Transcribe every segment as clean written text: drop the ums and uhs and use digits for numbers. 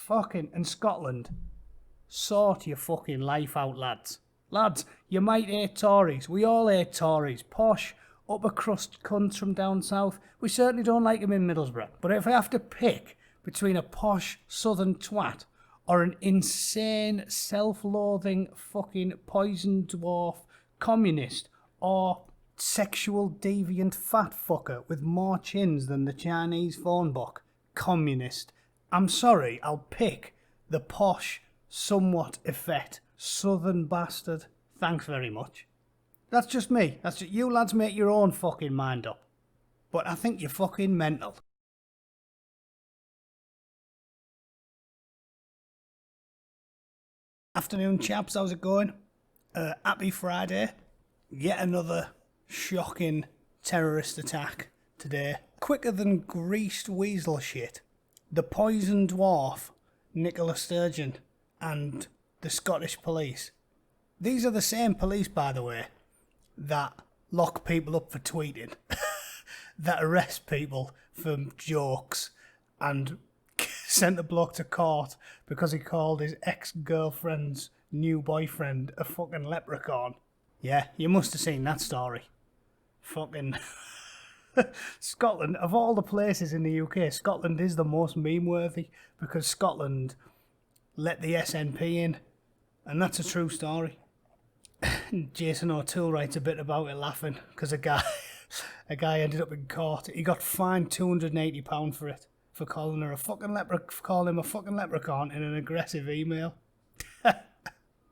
Fucking, and Scotland, sort your fucking life out, lads. Lads, you might hate Tories. We all hate Tories. Posh, upper crust cunts from down south. We certainly don't like them in Middlesbrough. But if I have to pick between a posh southern twat or an insane, self-loathing fucking poison dwarf communist or sexual deviant fat fucker with more chins than the Chinese phone book, communist, I'm sorry, I'll pick the posh, somewhat effete southern bastard. Thanks very much. That's just me. That's just, you lads make your own fucking mind up. But I think you're fucking mental. Afternoon, chaps. How's it going? Happy Friday. Yet another shocking terrorist attack today. Quicker than greased weasel shit. The poison dwarf, Nicola Sturgeon, and the Scottish police. These are the same police, by the way, that lock people up for tweeting, that arrest people for jokes, and sent a bloke to court because he called his ex-girlfriend's new boyfriend a fucking leprechaun. Yeah, you must have seen that story. Fucking Scotland, of all the places in the UK, Scotland is the most meme-worthy because Scotland let the SNP in, and that's a true story. Jason O'Toole writes a bit about it, laughing because a guy ended up in court. He got fined £280 for it, for calling him a fucking leprechaun in an aggressive email.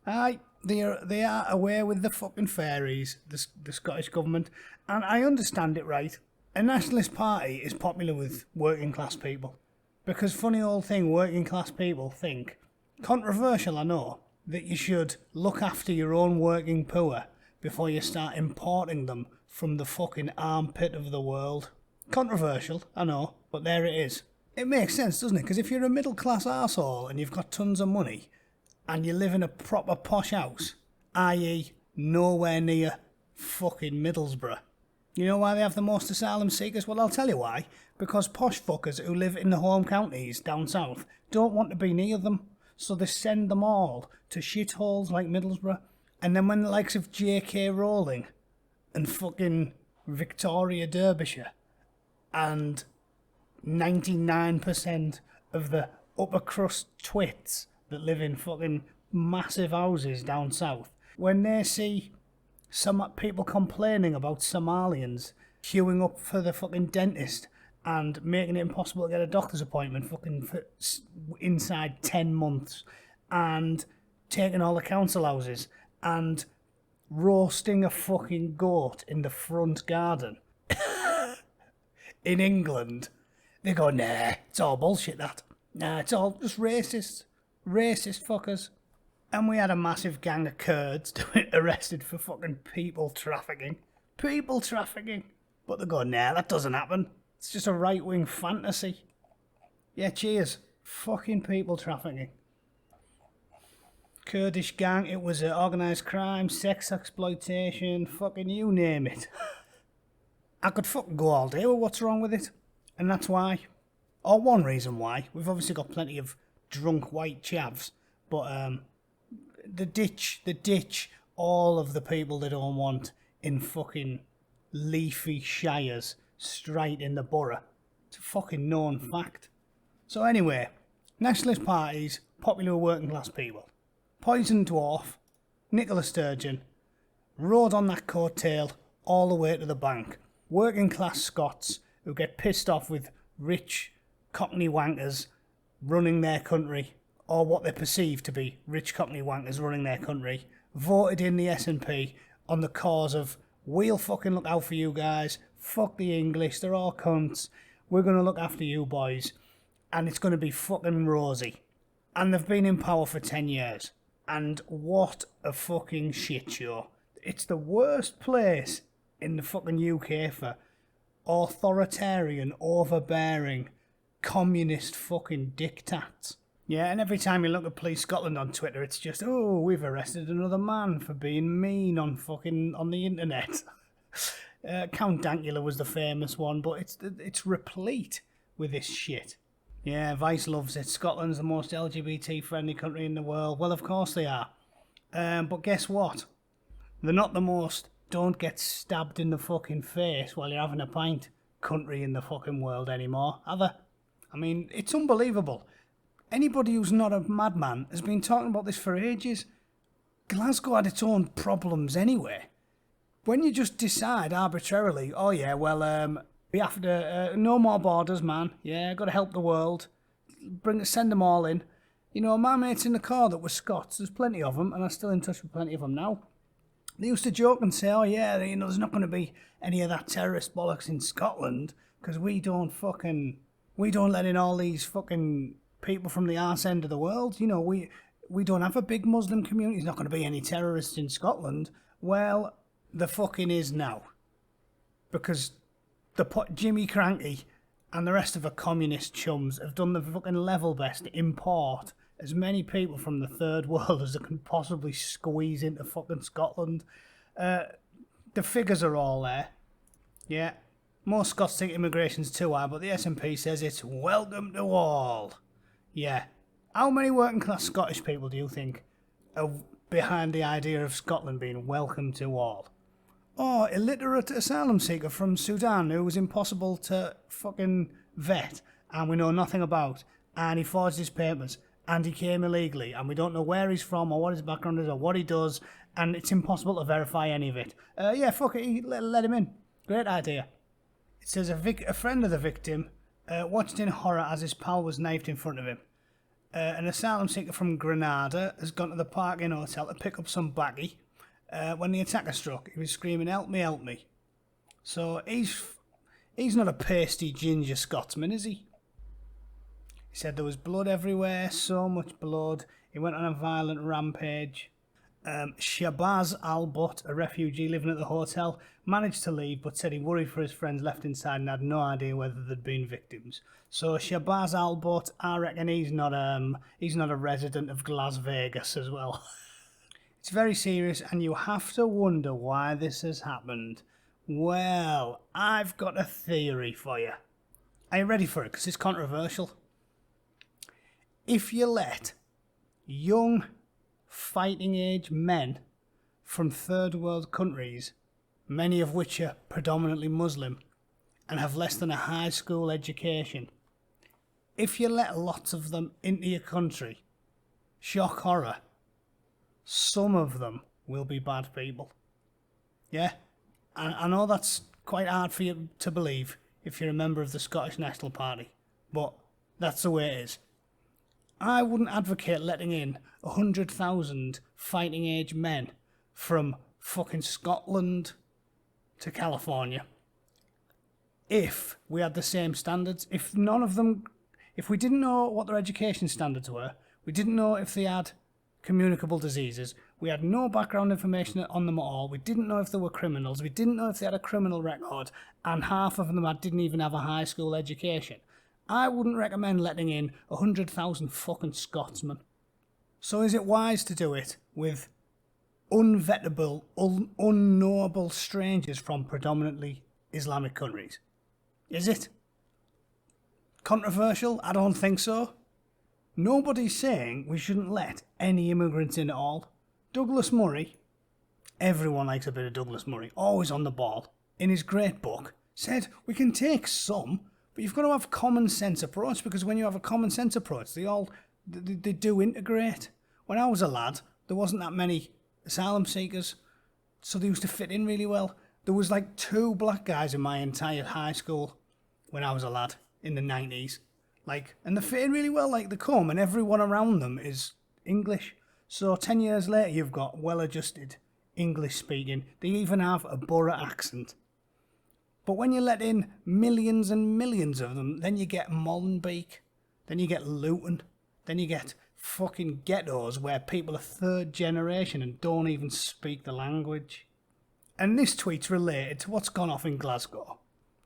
Aye, they are aware with the fucking fairies, the Scottish government, and I understand it right. A nationalist party is popular with working class people because funny old thing, working class people think, controversial I know, that you should look after your own working poor before you start importing them from the fucking armpit of the world. Controversial, I know, but there it is. It makes sense, doesn't it? Because if you're a middle class arsehole and you've got tons of money and you live in a proper posh house, i.e. nowhere near fucking Middlesbrough, you know why they have the most asylum seekers? Well, I'll tell you why. Because posh fuckers who live in the home counties down south don't want to be near them. So they send them all to shitholes like Middlesbrough. And then when the likes of J.K. Rowling and fucking Victoria Derbyshire and 99% of the upper crust twits that live in fucking massive houses down south, when they see some people complaining about Somalians queuing up for the fucking dentist and making it impossible to get a doctor's appointment fucking for inside 10 months and taking all the council houses and roasting a fucking goat in the front garden in England, they go, nah, it's all bullshit that. Nah, it's all just racist fuckers. And we had a massive gang of Kurds arrested for fucking people trafficking. But they go, nah, that doesn't happen. It's just a right-wing fantasy. Yeah, cheers. Fucking people trafficking. Kurdish gang, it was organised crime, sex exploitation, fucking you name it. I could fucking go all day with what's wrong with it. And that's why. Or one reason why. We've obviously got plenty of drunk white chavs. But the ditch all of the people they don't want in fucking leafy shires straight in the borough. It's a fucking known fact. So anyway, nationalist parties, popular working class people. Poison Dwarf, Nicola Sturgeon, rode on that coattail all the way to the bank. Working class Scots who get pissed off with rich cockney wankers running their country, or what they perceive to be rich cockney wankers running their country, voted in the SNP on the cause of, we'll fucking look out for you guys, fuck the English, they're all cunts, we're going to look after you boys, and it's going to be fucking rosy. And they've been in power for 10 years. And what a fucking shit show. It's the worst place in the fucking UK for authoritarian, overbearing, communist fucking diktats. Yeah, and every time you look at Police Scotland on Twitter, it's just, oh, we've arrested another man for being mean on the internet. Count Dankula was the famous one, but it's replete with this shit. Yeah, Vice loves it. Scotland's the most LGBT-friendly country in the world. Well, of course they are. But guess what? They're not the most don't get stabbed in the fucking face while you're having a pint country in the fucking world anymore, are they? I mean, it's unbelievable. Anybody who's not a madman has been talking about this for ages. Glasgow had its own problems anyway. When you just decide arbitrarily, oh yeah, well, we have to, no more borders, man. Yeah, got to help the world. Send them all in. You know, my mates in the car that were Scots, there's plenty of them, and I'm still in touch with plenty of them now. They used to joke and say, oh yeah, you know, there's not going to be any of that terrorist bollocks in Scotland, because we don't let in all these fucking people from the arse end of the world. You know, we don't have a big Muslim community. There's not going to be any terrorists in Scotland. Well, the fucking is now. Because Jimmy Cranky and the rest of the communist chums have done the fucking level best to import as many people from the third world as they can possibly squeeze into fucking Scotland. The figures are all there. Yeah. Most Scots think immigration's too high, but the SNP says it's welcome to all. Yeah. How many working class Scottish people do you think are behind the idea of Scotland being welcome to all? Oh, illiterate asylum seeker from Sudan who was impossible to fucking vet and we know nothing about, and he forged his papers and he came illegally and we don't know where he's from or what his background is or what he does, and it's impossible to verify any of it. Yeah, fuck it, let him in. Great idea. It says a friend of the victim watched in horror as his pal was knifed in front of him. An asylum seeker from Grenada has gone to the Park-Inn Hotel to pick up some baggie. When the attacker struck, he was screaming, help me, help me. So he's not a pasty ginger Scotsman, is he? He said there was blood everywhere, so much blood. He went on a violent rampage. Shabazz Al-Butt, a refugee living at the hotel, managed to leave but said he worried for his friends left inside and had no idea whether there'd been victims. So Shabazz Al-Butt, I reckon he's not a resident of Glaswegian as well. It's very serious and you have to wonder why this has happened. Well, I've got a theory for you. Are you ready for it? Because it's controversial. If you let young fighting age men from third world countries, many of which are predominantly Muslim and have less than a high school education, if you let lots of them into your country, shock horror, some of them will be bad people. Yeah? I know that's quite hard for you to believe if you're a member of the Scottish National Party, but that's the way it is. I wouldn't advocate letting in 100,000 fighting age men from fucking Scotland to California. If we had the same standards, if we didn't know what their education standards were, we didn't know if they had communicable diseases, we had no background information on them at all, we didn't know if they were criminals, we didn't know if they had a criminal record, and half of them didn't even have a high school education, I wouldn't recommend letting in 100,000 fucking Scotsmen. So is it wise to do it with unvetable, unknowable strangers from predominantly Islamic countries? Is it? Controversial? I don't think so. Nobody's saying we shouldn't let any immigrants in at all. Douglas Murray, everyone likes a bit of Douglas Murray, always on the ball, in his great book, said we can take some, but you've got to have a common sense approach, because when you have a common sense approach, they do integrate. When I was a lad, there wasn't that many asylum seekers, so they used to fit in really well. There was like 2 black guys in my entire high school when I was a lad in the 90s. And they fit in really well, they come, and everyone around them is English. So 10 years later, you've got well-adjusted English speaking. They even have a borough accent. But when you let in millions and millions of them, then you get Molenbeek, then you get Luton, then you get fucking ghettos where people are third generation and don't even speak the language. And this tweet's related to what's gone off in Glasgow.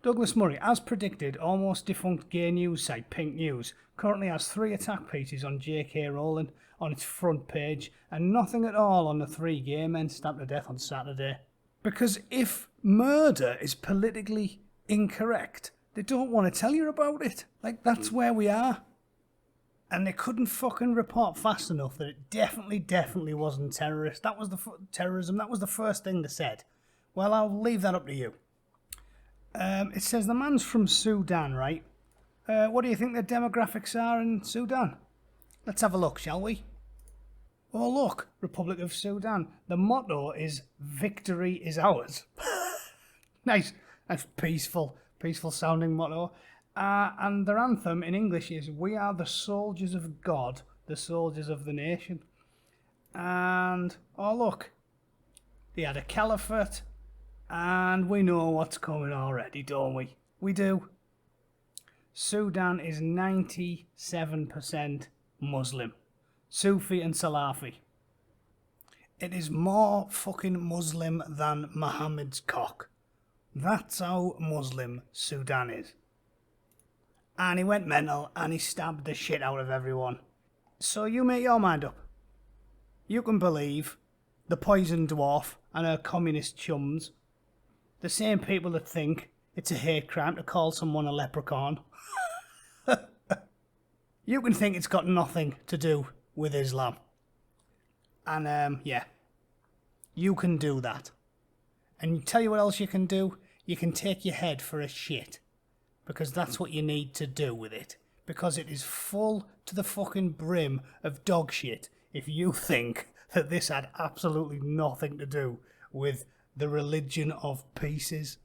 Douglas Murray, as predicted, almost defunct gay news site Pink News, currently has 3 attack pieces on J.K. Rowling on its front page and nothing at all on the 3 gay men stabbed to death on Saturday. Because if murder is politically incorrect, They don't want to tell you about it. Like, that's where we are. And they couldn't fucking report fast enough that it definitely wasn't terrorist. That was terrorism. That was the first thing they said. Well, I'll leave that up to you. It says the man's from Sudan, right? What do you think the demographics are in Sudan? Let's have a look, shall we? Oh, look, Republic of Sudan. The motto is "Victory is ours." Nice. That's peaceful sounding motto. And their anthem in English is "We are the soldiers of God, the soldiers of the nation." And, oh look, they had a caliphate, and we know what's coming already, don't we? We do. Sudan is 97% Muslim. Sufi and Salafi. It is more fucking Muslim than Muhammad's cock. That's how Muslim Sudan is. And he went mental and he stabbed the shit out of everyone. So you make your mind up. You can believe the poison dwarf and her communist chums, the same people that think it's a hate crime to call someone a leprechaun. You can think it's got nothing to do with Islam. And yeah, you can do that. And tell you what else you can do? You can take your head for a shit. Because that's what you need to do with it. Because it is full to the fucking brim of dog shit if you think that this had absolutely nothing to do with the religion of pieces.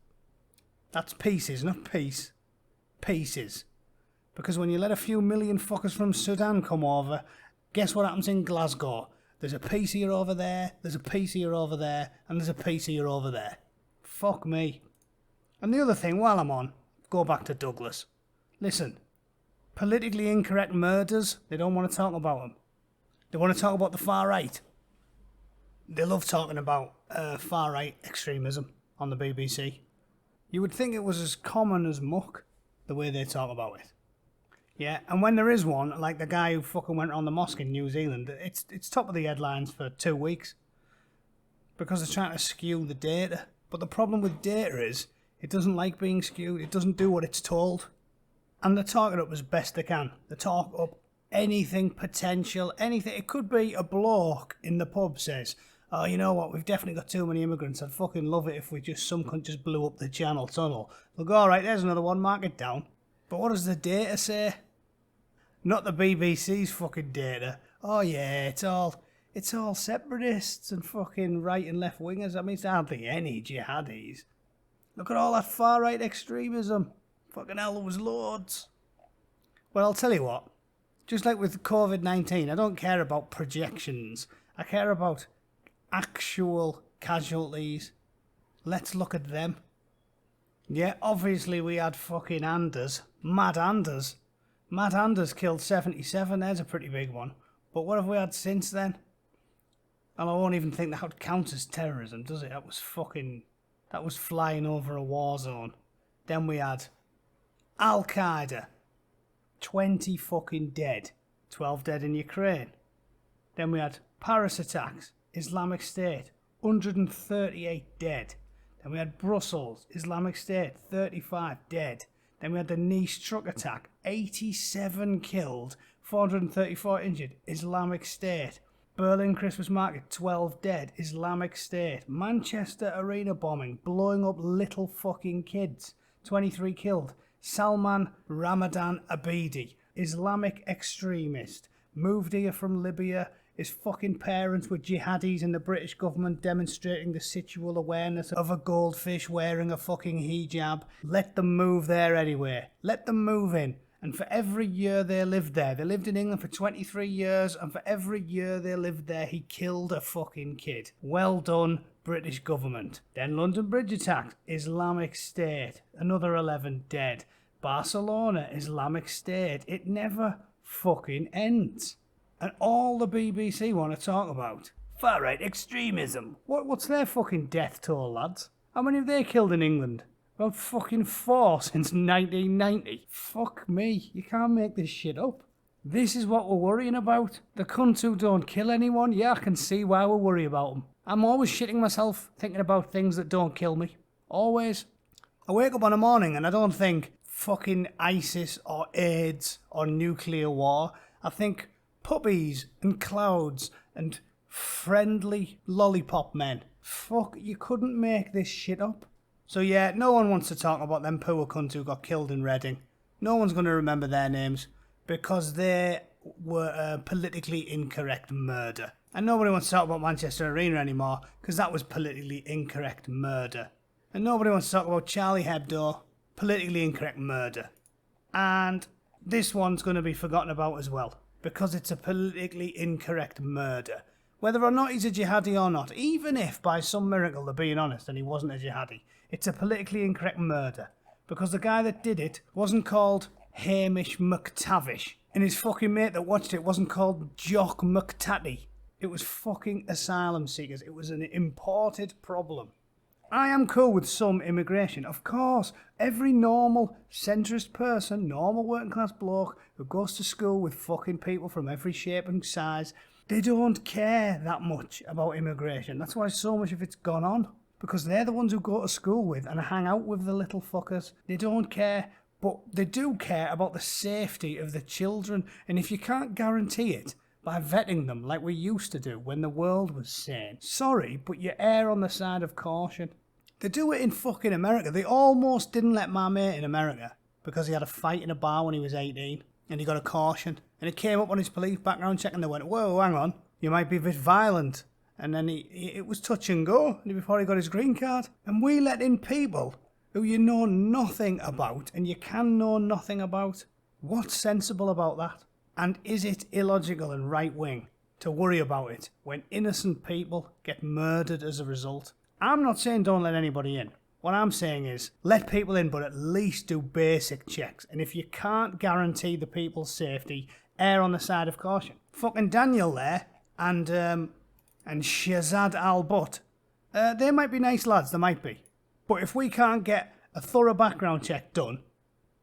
That's pieces, not peace. Pieces. Because when you let a few million fuckers from Sudan come over, guess what happens in Glasgow? There's a piece here over there, there's a piece here over there, and there's a piece here over there. Fuck me. And the other thing, while I'm on, go back to Douglas. Listen, politically incorrect murders, they don't want to talk about them. They want to talk about the far right. They love talking about far right extremism on the BBC. You would think it was as common as muck, the way they talk about it. Yeah, and when there is one, like the guy who fucking went around the mosque in New Zealand, it's top of the headlines for 2 weeks. Because they're trying to skew the data. But the problem with data is, it doesn't like being skewed. It doesn't do what it's told. And they talk it up as best they can. They talk up anything potential, anything. It could be a bloke in the pub says, "Oh, you know what, we've definitely got too many immigrants. I'd fucking love it if some cunt just blew up the Channel Tunnel." They'll go, "Alright, there's another one, mark it down." But what does the data say? Not the BBC's fucking data. "Oh yeah, it's all separatists and fucking right and left wingers." I mean, it's hardly any jihadis. Look at all that far-right extremism. Fucking hell, there was loads. Well, I'll tell you what. Just like with COVID-19, I don't care about projections. I care about actual casualties. Let's look at them. Yeah, obviously we had fucking Anders. Mad Anders. Mad Anders killed 77. There's a pretty big one. But what have we had since then? And I won't even think that counts as terrorism, does it? That was flying over a war zone. Then we had Al-Qaeda. 20 fucking dead. 12 dead in Ukraine. Then we had Paris attacks. Islamic State. 138 dead. Then we had Brussels. Islamic State. 35 dead. Then we had the Nice truck attack. 87 killed. 434 injured. Islamic State. Berlin Christmas market, 12 dead, Islamic State. Manchester arena bombing, blowing up little fucking kids, 23 killed. Salman Ramadan Abedi, Islamic extremist, moved here from Libya. His fucking parents were jihadis and the British government demonstrating the sexual awareness of a goldfish wearing a fucking hijab. Let them move there anyway. Let them move in. And for every year they lived there, they lived in England for 23 years, and for every year they lived there, he killed a fucking kid. Well done, British government. Then London Bridge attack, Islamic State, another 11 dead. Barcelona, Islamic State. It never fucking ends. And all the BBC want to talk about, far-right extremism. What's their fucking death toll, lads? How many have they killed in England? About fucking 4 since 1990. Fuck me, you can't make this shit up. This is what we're worrying about. The cunts who don't kill anyone, yeah, I can see why we worry about them. I'm always shitting myself thinking about things that don't kill me. Always. I wake up on a morning and I don't think, fucking ISIS or AIDS or nuclear war. I think puppies and clouds and friendly lollipop men. Fuck, you couldn't make this shit up. So yeah, no one wants to talk about them poor cunts who got killed in Reading. No one's going to remember their names because they were a politically incorrect murder. And nobody wants to talk about Manchester Arena anymore because that was politically incorrect murder. And nobody wants to talk about Charlie Hebdo, politically incorrect murder. And this one's going to be forgotten about as well because it's a politically incorrect murder. Whether or not he's a jihadi or not, even if by some miracle they're being honest and he wasn't a jihadi, it's a politically incorrect murder because the guy that did it wasn't called Hamish McTavish and his fucking mate that watched it wasn't called Jock McTatty. It was fucking asylum seekers. It was an imported problem. I am cool with some immigration, of course. Every normal, centrist person, normal working class bloke who goes to school with fucking people from every shape and size, they don't care that much about immigration. That's why so much of it's gone on. Because they're the ones who go to school with and hang out with the little fuckers. They don't care, but they do care about the safety of the children. And if you can't guarantee it by vetting them like we used to do when the world was sane, sorry, but you err on the side of caution. They do it in fucking America. They almost didn't let my mate in America because he had a fight in a bar when he was 18 and he got a caution. And it came up on his police background check and they went, whoa, hang on, you might be a bit violent. And then it was touch and go before he got his green card. And we let in people who you know nothing about and you can know nothing about. What's sensible about that? And is it illogical and right-wing to worry about it when innocent people get murdered as a result? I'm not saying don't let anybody in. What I'm saying is let people in, but at least do basic checks. And if you can't guarantee the people's safety, err on the side of caution. Fucking Daniel there and Shazad Al-Butt, they might be nice lads, they might be. But if we can't get a thorough background check done,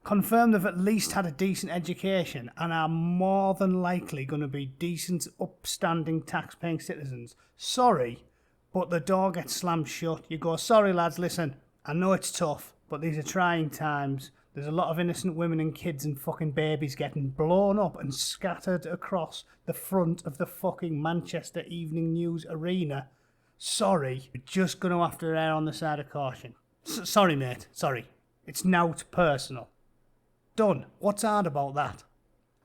confirm they've at least had a decent education and are more than likely going to be decent, upstanding, tax-paying citizens, sorry, but the door gets slammed shut. You go, sorry lads, listen, I know it's tough, but these are trying times. There's a lot of innocent women and kids and fucking babies getting blown up and scattered across the front of the fucking Manchester Evening News Arena. Sorry, you're just going to have to err on the side of caution. Sorry, mate, sorry. It's not personal. Done. What's hard about that?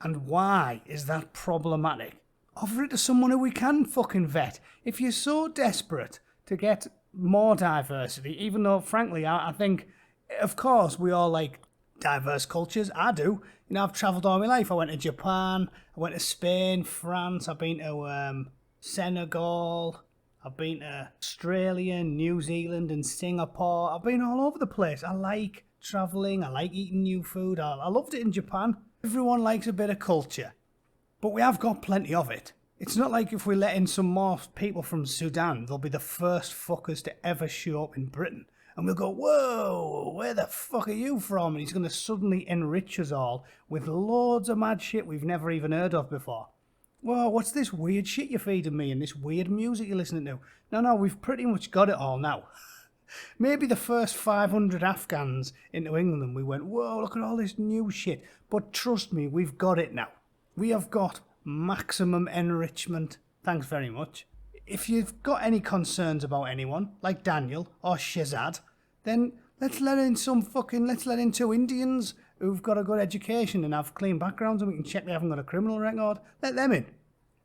And why is that problematic? Offer it to someone who we can fucking vet. If you're so desperate to get more diversity, even though, frankly, I think, of course, we all like diverse cultures. I do. You know, I've travelled all my life. I went to Japan, I went to Spain, France, I've been to Senegal, I've been to Australia, New Zealand and Singapore. I've been all over the place. I like travelling, I like eating new food. I loved it in Japan. Everyone likes a bit of culture. But we have got plenty of it. It's not like if we let in some more people from Sudan, they'll be the first fuckers to ever show up in Britain. And we'll go, whoa, where the fuck are you from? And he's going to suddenly enrich us all with loads of mad shit we've never even heard of before. Whoa, what's this weird shit you're feeding me and this weird music you're listening to? No, we've pretty much got it all now. Maybe the first 500 Afghans into England, we went, whoa, look at all this new shit. But trust me, we've got it now. We have got maximum enrichment. Thanks very much. If you've got any concerns about anyone, like Daniel or Shazad, then let's let in two Indians who've got a good education and have clean backgrounds and we can check they haven't got a criminal record. Let them in.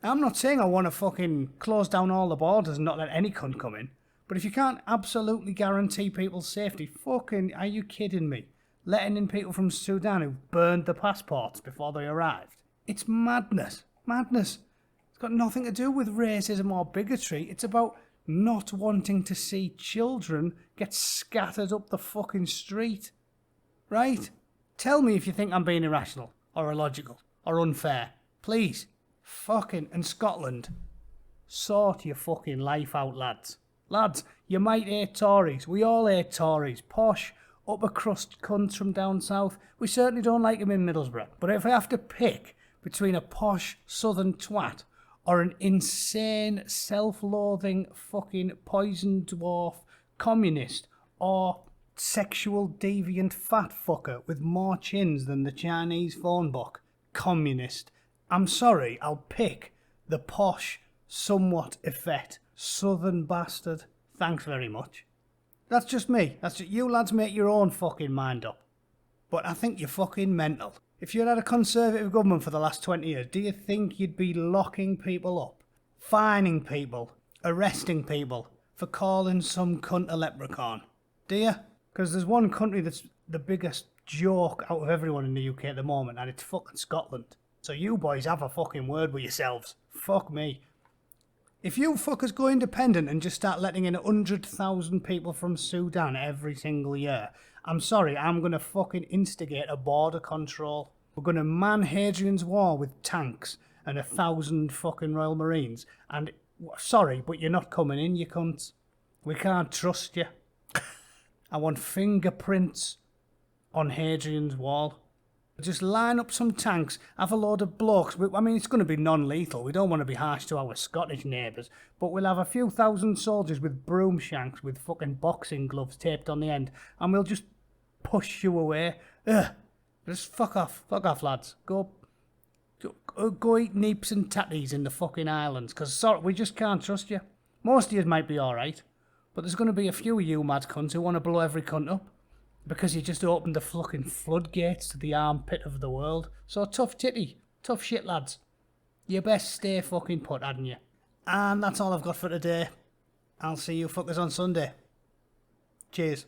I'm not saying I want to fucking close down all the borders and not let any cunt come in. But if you can't absolutely guarantee people's safety, fucking, are you kidding me? Letting in people from Sudan who burned the passports before they arrived. It's madness. Madness. It's got nothing to do with racism or bigotry. It's about not wanting to see children get scattered up the fucking street. Right? Tell me if you think I'm being irrational or illogical or unfair. Please. Fucking, and Scotland, sort your fucking life out, lads. Lads, you might hate Tories. We all hate Tories. Posh, upper crust cunts from down south. We certainly don't like them in Middlesbrough. But if I have to pick between a posh southern twat or an insane, self-loathing, fucking poison dwarf communist or sexual deviant fat fucker with more chins than the Chinese phone book. Communist. I'm sorry, I'll pick the posh, somewhat effete, southern bastard. Thanks very much. That's just me. That's just, you lads make your own fucking mind up. But I think you're fucking mental. If you'd had a Conservative government for the last 20 years, do you think you'd be locking people up, fining people, arresting people for calling some cunt a leprechaun? Do you? Because there's one country that's the biggest joke out of everyone in the UK at the moment, and it's fucking Scotland. So you boys have a fucking word with yourselves. Fuck me. If you fuckers go independent and just start letting in 100,000 people from Sudan every single year, I'm sorry, I'm going to fucking instigate a border control. We're going to man Hadrian's Wall with tanks and 1,000 fucking Royal Marines. And, sorry, but you're not coming in, you cunts. We can't trust you. I want fingerprints on Hadrian's Wall. Just line up some tanks, have a load of blokes. I mean, it's going to be non-lethal. We don't want to be harsh to our Scottish neighbours. But we'll have a few thousand soldiers with broom shanks with fucking boxing gloves taped on the end. And we'll just push you away. Ugh. Just fuck off. Fuck off, lads. Go eat neeps and tatties in the fucking islands. Because, sorry, we just can't trust you. Most of you might be alright. But there's going to be a few of you mad cunts who want to blow every cunt up. Because you just opened the fucking floodgates to the armpit of the world. So tough titty. Tough shit, lads. You best stay fucking put, hadn't you? And that's all I've got for today. I'll see you fuckers on Sunday. Cheers.